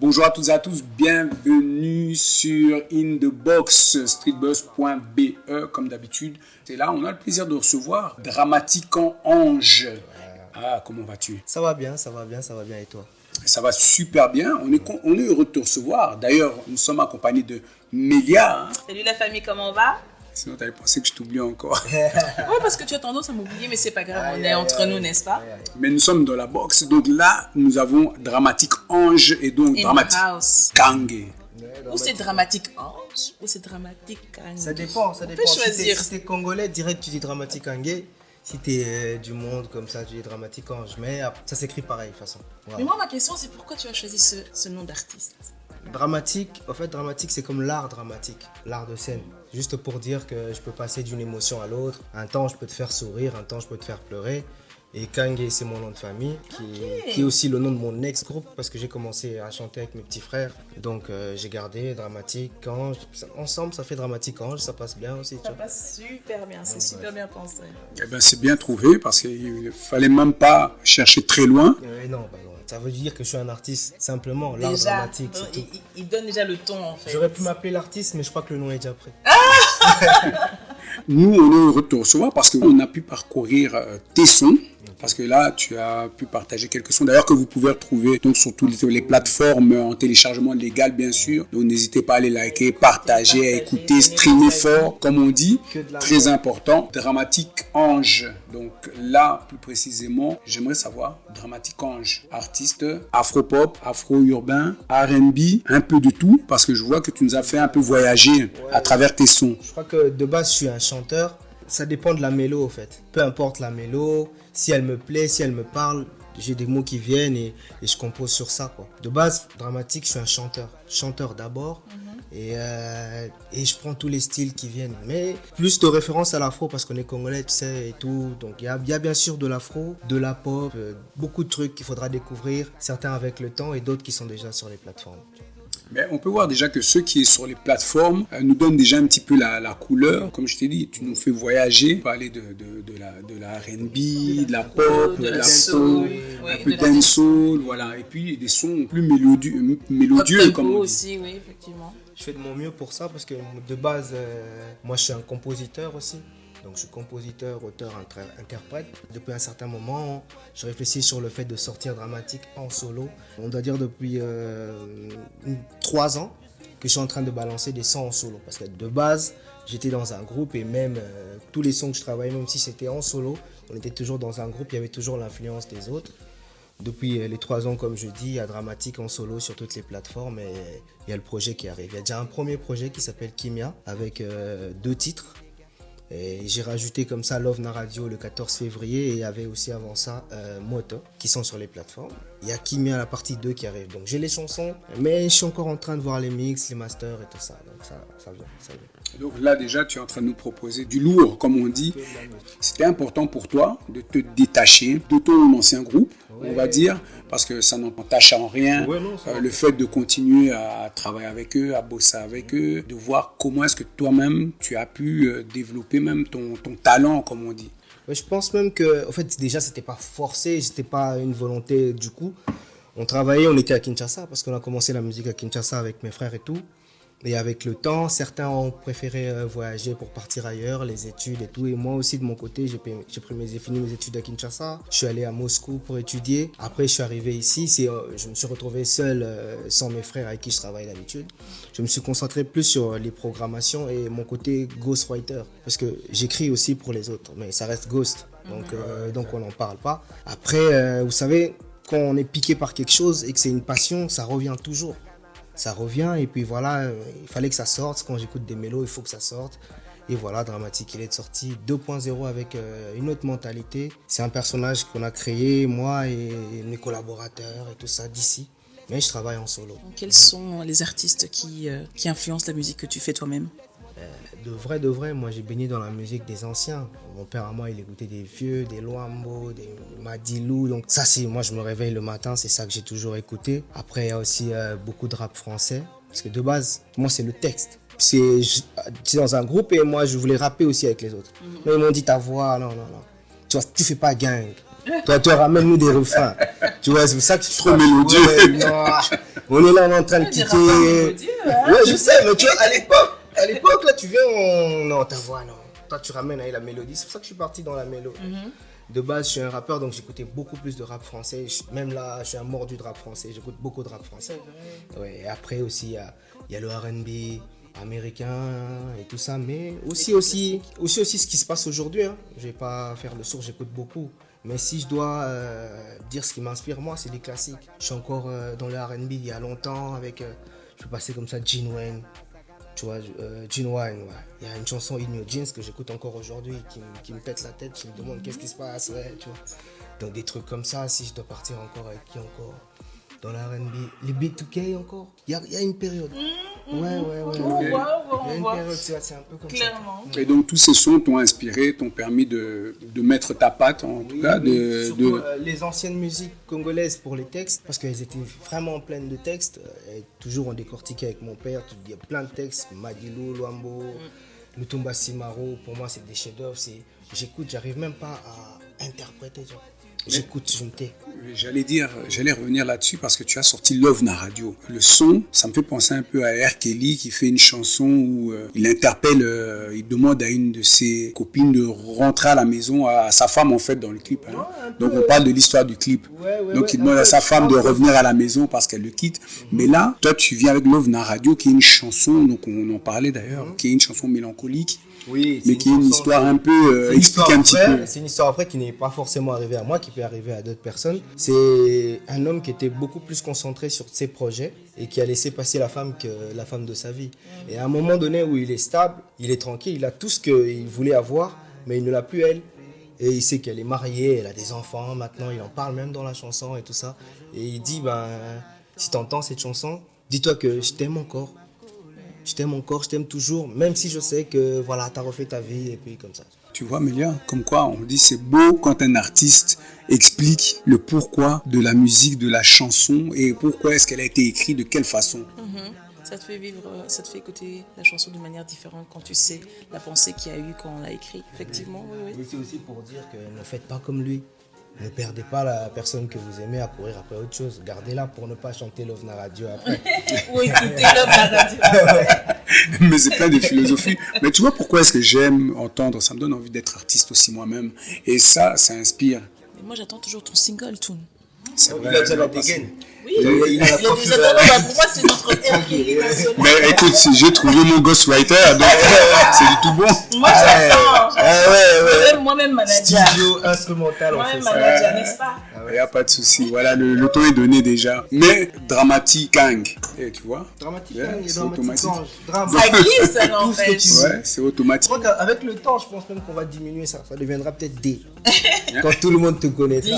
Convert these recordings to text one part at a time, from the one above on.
Bonjour à toutes et à tous, bienvenue sur In The Box, streetbuzz.be comme d'habitude. Et là, on a le plaisir de recevoir Dramatiquant Ange. Ah, comment vas-tu? Ça va bien et toi? Ça va super bien, on est heureux de te recevoir. D'ailleurs, nous sommes accompagnés de Mélia. Salut la famille, comment on va? Sinon, tu avais pensé que je t'oublie encore. Oui, parce que tu as tendance à m'oublier, mais c'est pas grave, on est entre nous, n'est-ce pas? Mais nous sommes dans la boxe, donc là, nous avons Dramatique Ange et donc Dramatique Kange. Ou c'est Dramatique Ange, ou c'est Dramatique Kange. Ça dépend. On peut choisir. Si t'es congolais, direct tu dis Dramatique Kange. Si t'es du monde comme ça, tu dis Dramatique Ange. Mais ça s'écrit pareil de toute façon. Voilà. Mais moi, ma question, c'est pourquoi tu as choisi ce nom d'artiste? Dramatique, en fait, dramatique, c'est comme l'art dramatique, l'art de scène. Juste pour dire que je peux passer d'une émotion à l'autre. Un temps, je peux te faire sourire, un temps, je peux te faire pleurer. Et Kange, c'est mon nom de famille, qui est aussi le nom de mon ex-groupe, parce que j'ai commencé à chanter avec mes petits frères. Donc, j'ai gardé Dramatique Ange. Ensemble, ça fait Dramatique Ange, ça passe bien aussi. Ça passe super bien, c'est super bien pensé. Eh ben, c'est bien trouvé, parce qu'il ne fallait même pas chercher très loin. Non. Ça veut dire que je suis un artiste, simplement, l'art dramatique, c'est tout. Il donne déjà le ton, en fait. J'aurais pu m'appeler l'artiste, mais je crois que le nom est déjà prêt. Nous, on est heureux de te recevoir parce qu'on a pu parcourir tes sons. Parce que là, tu as pu partager quelques sons, d'ailleurs, que vous pouvez retrouver donc, sur toutes les plateformes en téléchargement légal, bien sûr. Donc, n'hésitez pas à les liker, partager, à écouter, streamer fort, comme on dit. Très important. Dramatique Ange. Donc là, plus précisément, j'aimerais savoir, Dramatique Ange, artiste afro-pop, afro-urbain, R&B, un peu de tout, parce que je vois que tu nous as fait un peu voyager à travers tes sons. Je crois que de base, je suis un chanteur. Ça dépend de la mélo, en fait. Peu importe la mélo, si elle me plaît, si elle me parle, j'ai des mots qui viennent et je compose sur ça, quoi. De base, dramatique, je suis un chanteur. Chanteur d'abord. Et je prends tous les styles qui viennent. Mais plus de référence à l'afro parce qu'on est congolais, tu sais, et tout. Donc il y a bien sûr de l'afro, de la pop, beaucoup de trucs qu'il faudra découvrir. Certains avec le temps et d'autres qui sont déjà sur les plateformes. Mais on peut voir déjà que ceux qui sont sur les plateformes nous donnent déjà un petit peu la couleur. Comme je t'ai dit, tu nous fais voyager, parler de la R&B, de la pop, de la soul, un peu dancehall, voilà. Et puis des sons plus mélodieux comme on dit. Aussi, oui, effectivement. Je fais de mon mieux pour ça parce que de base, moi je suis un compositeur aussi. Donc je suis compositeur, auteur, interprète. Depuis un certain moment, je réfléchis sur le fait de sortir Dramatique en solo. On doit dire depuis 3 ans que je suis en train de balancer des sons en solo. Parce que de base, j'étais dans un groupe et même tous les sons que je travaillais, même si c'était en solo, on était toujours dans un groupe, il y avait toujours l'influence des autres. Depuis les 3 ans, comme je dis, il y a Dramatique en solo sur toutes les plateformes et il y a le projet qui arrive. Il y a déjà un premier projet qui s'appelle Kimia avec 2 titres. Et j'ai rajouté comme ça Love Na Radio le 14 février et il y avait aussi avant ça Moto qui sont sur les plateformes. Il y a Kimia la partie 2 qui arrive. Donc j'ai les chansons mais je suis encore en train de voir les mix, les masters et tout ça. Donc ça vient. Donc là déjà tu es en train de nous proposer du lourd comme on dit. C'était important pour toi de te détacher de ton ancien groupe, on va dire, parce que ça n'entache en rien le fait de continuer à travailler avec eux, à bosser avec eux, de voir comment est-ce que toi-même tu as pu développer même ton talent comme on dit. Je pense même que en fait déjà c'était pas forcé, c'était pas une volonté du coup. On travaillait, on était à Kinshasa parce qu'on a commencé la musique à Kinshasa avec mes frères et tout. Et avec le temps, certains ont préféré voyager pour partir ailleurs, les études et tout. Et moi aussi, de mon côté, j'ai fini mes études à Kinshasa. Je suis allé à Moscou pour étudier. Après, je suis arrivé ici. Je me suis retrouvé seul, sans mes frères avec qui je travaille d'habitude. Je me suis concentré plus sur les programmations et mon côté ghostwriter. Parce que j'écris aussi pour les autres, mais ça reste ghost. Donc on n'en parle pas. Après, vous savez, quand on est piqué par quelque chose et que c'est une passion, ça revient toujours. Ça revient et puis voilà, il fallait que ça sorte. Quand j'écoute des mélos, il faut que ça sorte. Et voilà, Dramatique, il est sorti 2.0 avec une autre mentalité. C'est un personnage qu'on a créé, moi et mes collaborateurs et tout ça d'ici. Mais je travaille en solo. Quels sont les artistes qui influencent la musique que tu fais toi-même? De vrai, moi j'ai baigné dans la musique des anciens. Mon père à moi, il écoutait des vieux, des Luambo, des Madilou. Donc ça, moi je me réveille le matin, c'est ça que j'ai toujours écouté. Après, il y a aussi beaucoup de rap français. Parce que de base, moi c'est le texte. J'étais dans un groupe et moi je voulais rapper aussi avec les autres. Mais ils m'ont dit ta voix, non. Tu vois, tu fais pas gang. Toi, ramène-nous des refrains. Tu vois, c'est pour ça que je suis trop mélodieux. On est là, on est en train de Des quitter. rappeurs mélodieux, hein. Ouais, je sais, mais tu vois, à l'époque, là, tu viens, non, ta voix, non. Toi, tu ramènes avec la mélodie. C'est pour ça que je suis parti dans la mélo. De base, je suis un rappeur, donc j'écoutais beaucoup plus de rap français. Même là, je suis un mordu de rap français. J'écoute beaucoup de rap français. Ouais, et après aussi, il y a le R&B américain et tout ça, mais aussi ce qui se passe aujourd'hui. Hein. Je vais pas faire le sourd, j'écoute beaucoup. Mais si je dois dire ce qui m'inspire, moi, c'est des classiques. Je suis encore dans le R&B il y a longtemps avec, je peux passer comme ça, Gene Wayne. Tu vois, Gene Wayne, ouais. Il y a une chanson In Your Jeans que j'écoute encore aujourd'hui qui me pète la tête. Je me demande qu'est-ce qui se passe, ouais, tu vois. Donc des trucs comme ça, si je dois partir encore avec qui encore dans la R&B, les B2K encore. Il y a une période. Ouais. On voit. Il y a une période, c'est un peu comme Clairement. ça. Et donc tous ces sons t'ont inspiré, t'ont permis de mettre ta patte en tout cas. Surtout, les anciennes musiques congolaises pour les textes, parce qu'elles étaient vraiment pleines de textes. Et toujours on décortiquait avec mon père, il y a plein de textes, Madilou, Luambo, Lutumba Simaro, pour moi c'est des chefs-d'œuvre. J'écoute, j'arrive même pas à interpréter. Tu vois. J'écoute, je me tais. J'allais revenir là-dessus parce que tu as sorti Love Na Radio. Le son, ça me fait penser un peu à R. Kelly qui fait une chanson où il interpelle, il demande à une de ses copines de rentrer à la maison, à sa femme en fait dans le clip. Hein. Donc on parle de l'histoire du clip. Donc il demande à sa femme de revenir à la maison parce qu'elle le quitte. Mais là, toi tu viens avec Love Na Radio qui est une chanson, donc on en parlait d'ailleurs, qui est une chanson mélancolique. Oui, mais qui est une histoire un peu explique un petit peu. C'est une histoire après qui n'est pas forcément arrivée à moi, qui peut arriver à d'autres personnes. C'est un homme qui était beaucoup plus concentré sur ses projets et qui a laissé passer la femme de sa vie. Et à un moment donné où il est stable, il est tranquille, il a tout ce qu'il voulait avoir, mais il ne l'a plus elle. Et il sait qu'elle est mariée, elle a des enfants maintenant, il en parle même dans la chanson et tout ça. Et il dit, si tu entends cette chanson, dis-toi que je t'aime encore. Je t'aime encore, je t'aime toujours, même si je sais que voilà, tu as refait ta vie et puis comme ça. Tu vois, Mélia, comme quoi on dit c'est beau quand un artiste explique le pourquoi de la musique, de la chanson et pourquoi est-ce qu'elle a été écrite, de quelle façon. Ça te fait vivre, ça te fait écouter la chanson d'une manière différente quand tu sais la pensée qu'il y a eu quand on l'a écrit. Effectivement, oui. Mais c'est aussi pour dire que ne faites pas comme lui. Ne perdez pas la personne que vous aimez à courir après autre chose. Gardez-la pour ne pas chanter Love Na Radio après. Ou écouter Love Na Radio après. Mais c'est plein de philosophie. Mais tu vois pourquoi est-ce que j'aime entendre, ça me donne envie d'être artiste aussi moi-même. Et ça inspire. Et moi j'attends toujours ton single, Toon. C'est vrai, il a déjà la dégaine. Oui, il a déjà pour moi c'est notre R&B national. Mais écoute, j'ai trouvé mon ghostwriter, donc c'est du tout bon. Moi j'attends. Moi-même manager. Studio instrumental, on fait Moi-même ça. manager, n'est-ce pas? Il n'y a pas de souci. Voilà, le ton est donné déjà. Mais Dramatique Gang, tu vois. Dramatique, Yeah, il y a c'est Dramatique automatique. Gang. Drame. Ça glisse, ça Tout ce que n'empêche. tu veux. Ouais, c'est automatique. Je crois qu'avec le temps, je pense même qu'on va diminuer ça. Ça deviendra peut-être D. Quand tout le monde te connaîtra.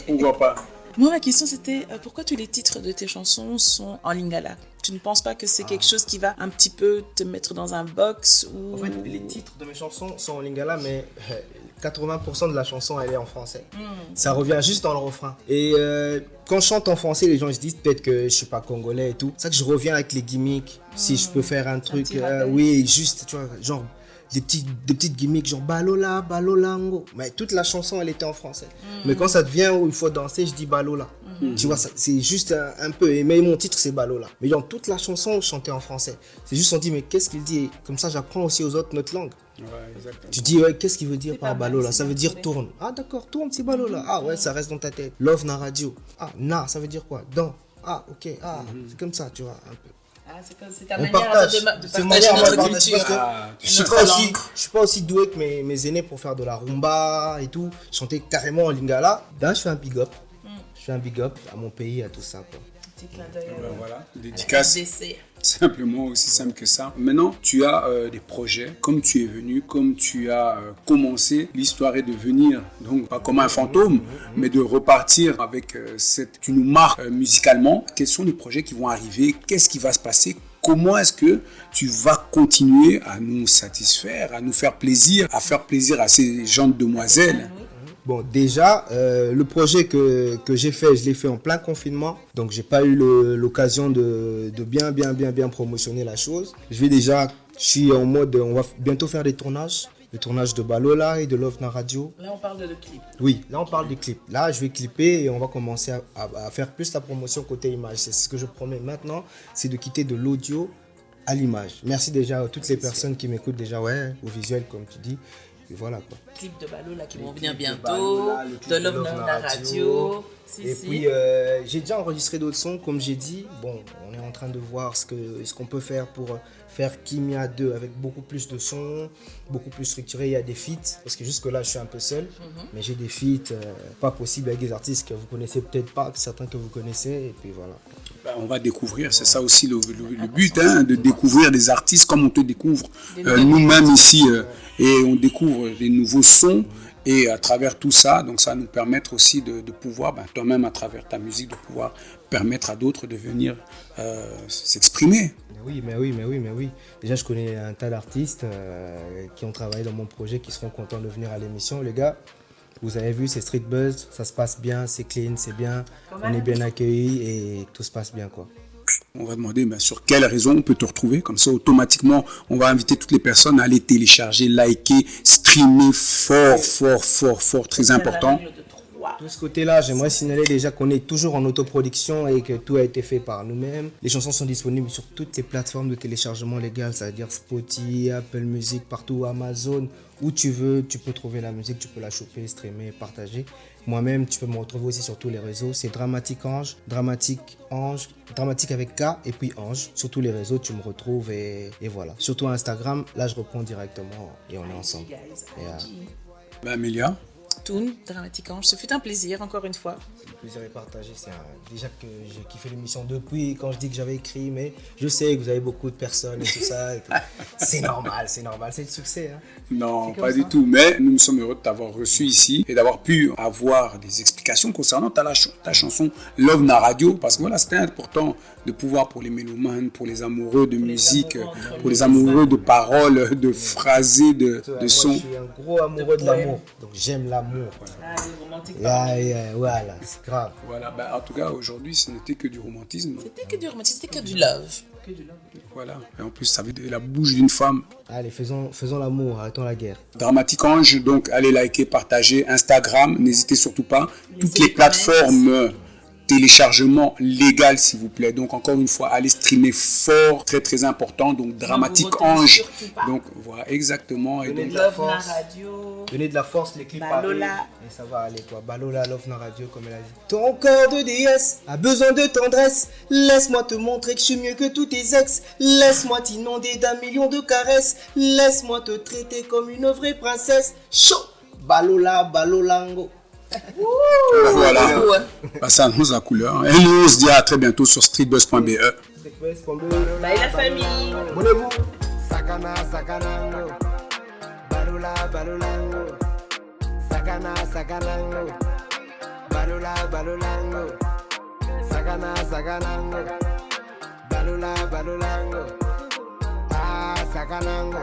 Pourquoi pas? Moi, ma question, c'était pourquoi tous les titres de tes chansons sont en lingala? Tu ne penses pas que c'est quelque chose qui va un petit peu te mettre dans un box ou... En fait, les titres de mes chansons sont en lingala, mais 80% de la chanson, elle est en français. Ça revient juste dans le refrain. Et quand je chante en français, les gens se disent peut-être que je suis pas congolais et tout. C'est ça que je reviens avec les gimmicks. Si je peux faire un truc, oui, juste, tu vois, genre... Des petites gimmicks genre balola, balolango. Mais toute la chanson, elle était en français. Mais quand ça devient où il faut danser, je dis balola. Tu vois, c'est juste un peu. Mais mon titre, c'est balola. Mais dans toute la chanson, je chantais en français. C'est juste, on dit, mais qu'est-ce qu'il dit? Et comme ça, j'apprends aussi aux autres notre langue. Ouais, exactement. Tu dis, ouais, qu'est-ce qu'il veut dire par balola? Ça veut dire tourne. Ah, d'accord, tourne, c'est balola. Ah, ouais, ça reste dans ta tête. Love Na Radio. Ah, na, ça veut dire quoi? Dans. Ah, ok. Ah, c'est comme ça, tu vois, un peu. Ah, c'est ta On manière partage. de C'est partager mon notre partage culture. parce que je notre suis langue. pas aussi doué que mes aînés pour faire de la rumba et tout. Chanter carrément en lingala. Là, je fais un big up. Je fais un big up à mon pays, à tout ça, quoi. Petit clin d'œil. Voilà, dédicace. Dessert. Simplement, aussi simple que ça. Maintenant, tu as des projets, comme tu es venu, comme tu as commencé, l'histoire est de venir, donc pas comme un fantôme, mais de repartir avec cette... Tu nous marques musicalement. Quels sont les projets qui vont arriver? Qu'est-ce qui va se passer? Comment est-ce que tu vas continuer à nous satisfaire, à nous faire plaisir, à faire plaisir à ces gens de demoiselles? Bon, déjà, le projet que j'ai fait, je l'ai fait en plein confinement. Donc, j'ai pas eu l'occasion de bien promotionner la chose. Je suis en mode, on va bientôt faire des tournages. le tournage de Balola et de Love Na Radio. Là, on parle de le clip. Oui, là on parle du clip. Là, je vais clipper et on va commencer à faire plus la promotion côté image. C'est ce que je promets maintenant, c'est de quitter de l'audio à l'image. Merci déjà à toutes les personnes qui m'écoutent déjà, ouais, au visuel comme tu dis. Et voilà quoi. Clip de Balola qui vont venir bientôt, de Love Na Radio. Et puis j'ai déjà enregistré d'autres sons, comme j'ai dit. Bon, on est en train de voir ce qu'on peut faire pour faire Kimia 2 avec beaucoup plus de sons, beaucoup plus structuré. Il y a des feats, parce que jusque là je suis un peu seul, mais j'ai des feats pas possibles avec des artistes que vous connaissez peut-être pas, certains que vous connaissez, et puis voilà. On va découvrir, c'est ça aussi le but, hein, de découvrir des artistes comme on te découvre nous-mêmes ici, et on découvre des nouveaux sons, et à travers tout ça, donc ça va nous permettre aussi de pouvoir, toi-même à travers ta musique, de pouvoir permettre à d'autres de venir s'exprimer. Mais oui. Déjà, je connais un tas d'artistes qui ont travaillé dans mon projet, qui seront contents de venir à l'émission. Les gars, vous avez vu, c'est Street Buzz, ça se passe bien, c'est clean, c'est bien, on est bien accueillis et tout se passe bien, quoi. On va demander sur quelle raison on peut te retrouver. Comme ça, automatiquement, on va inviter toutes les personnes à aller télécharger, liker, streamer fort, très important. De ce côté-là, j'aimerais signaler déjà qu'on est toujours en autoproduction et que tout a été fait par nous-mêmes. Les chansons sont disponibles sur toutes les plateformes de téléchargement légal, c'est-à-dire Spotify, Apple Music, partout, Amazon, où tu veux, tu peux trouver la musique, tu peux la choper, streamer, partager. Moi-même, tu peux me retrouver aussi sur tous les réseaux. C'est Dramatique Ange, Dramatique avec K et puis Ange. Sur tous les réseaux, tu me retrouves et voilà. Surtout Instagram, là, je reprends directement et on est ensemble. Amélia. Toon, Dramatique Ange, ce fut un plaisir encore une fois. Le plaisir est partagé. Déjà que j'ai kiffé l'émission depuis quand je dis que j'avais écrit, mais je sais que vous avez beaucoup de personnes et tout ça. C'est normal, c'est le succès. Hein. Non, pas du tout. Mais nous sommes heureux de t'avoir reçu ici et d'avoir pu avoir des explications concernant ta chanson Love Na Radio. Parce que voilà, c'était important de pouvoir pour les mélomanes, pour les amoureux de musique, pour les amoureux de paroles, de phrasés, de sons. Moi, je suis un gros amoureux de l'amour. Donc j'aime l'amour. Voilà, c'est grave. Voilà, en tout cas, aujourd'hui, ce n'était que du romantisme. C'était que du love. Voilà, et en plus, ça avait de la bouche d'une femme. Allez, faisons l'amour, arrêtons la guerre. Dramatique Ange, donc allez liker, partager, Instagram, n'hésitez surtout pas. Toutes les plateformes téléchargement légal, s'il vous plaît. Donc, encore une fois, allez streamer fort, très important. Donc, Dramatique Ange. Donc, voilà, exactement. Donnez de la force. Donnez de la force, les clips arrivent. Et ça va aller, quoi. Balola, Love Na Radio, comme elle a dit. Ton corps de déesse a besoin de tendresse. Laisse-moi te montrer que je suis mieux que tous tes ex. Laisse-moi t'inonder d'un million de caresses. Laisse-moi te traiter comme une vraie princesse. Chaud. Balola, Balolango. Voilà, ça annonce la couleur. Et nous, on se dit à très bientôt sur streetbuzz.be. Bye la famille. Abonnez-vous. Sakana, sakanango. Balula, balulango. Sakana, sakanango. Balula, balulango. Sakana, sakanango. Balula, balulango. Ah, sakanango.